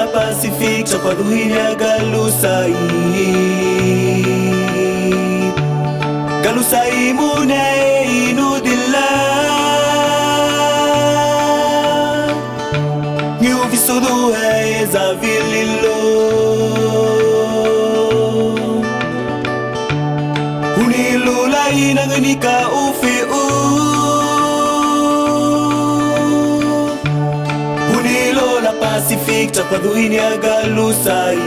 la Pacifique chapaduhinya galusai mune inudilla ngiu visudu hai zavililo unilula inanganika ufi la Pacifique chapaduhinya galusai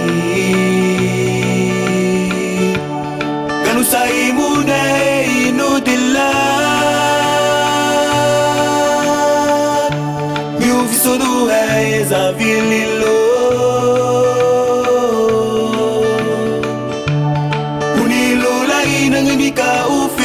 mune inudilla ngiu visudu hai zavililo unilula inanganika ufi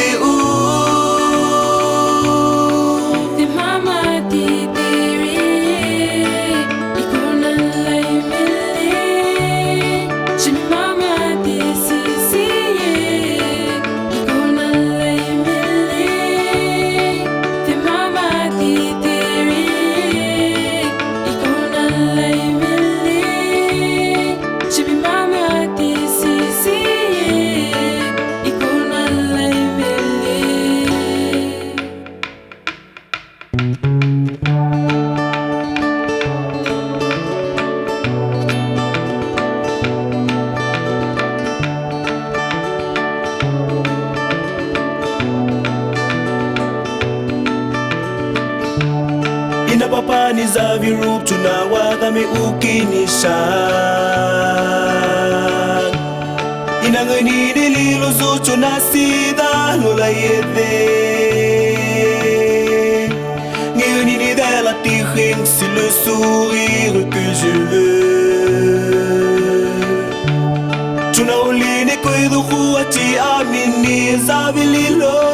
Inapapani za virup tunawadhami ukinisha inangani nililo zucho na sida lola yede Ngini ni de la tiring c'est le sourire que je veux Tunaulini kuidu huati amini zavililo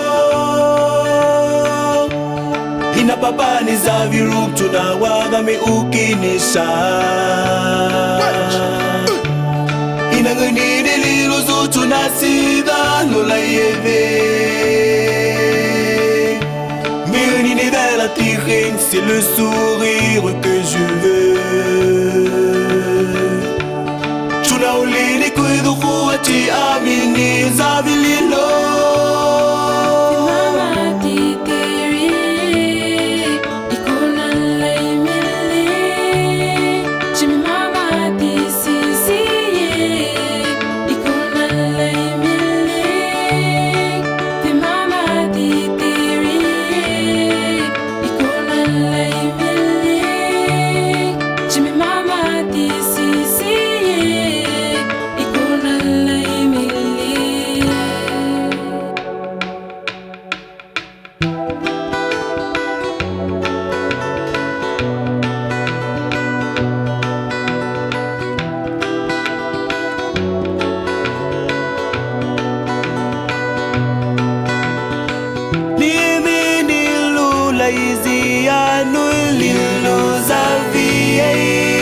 Inapapani za virup tunawadhami ukinisha inangani nililo zucho na sida lola yede Ngini ni de la tiring c'est le sourire que je veux Tunaulini kuidu huati amini zavililo Lazy anul lilu zavie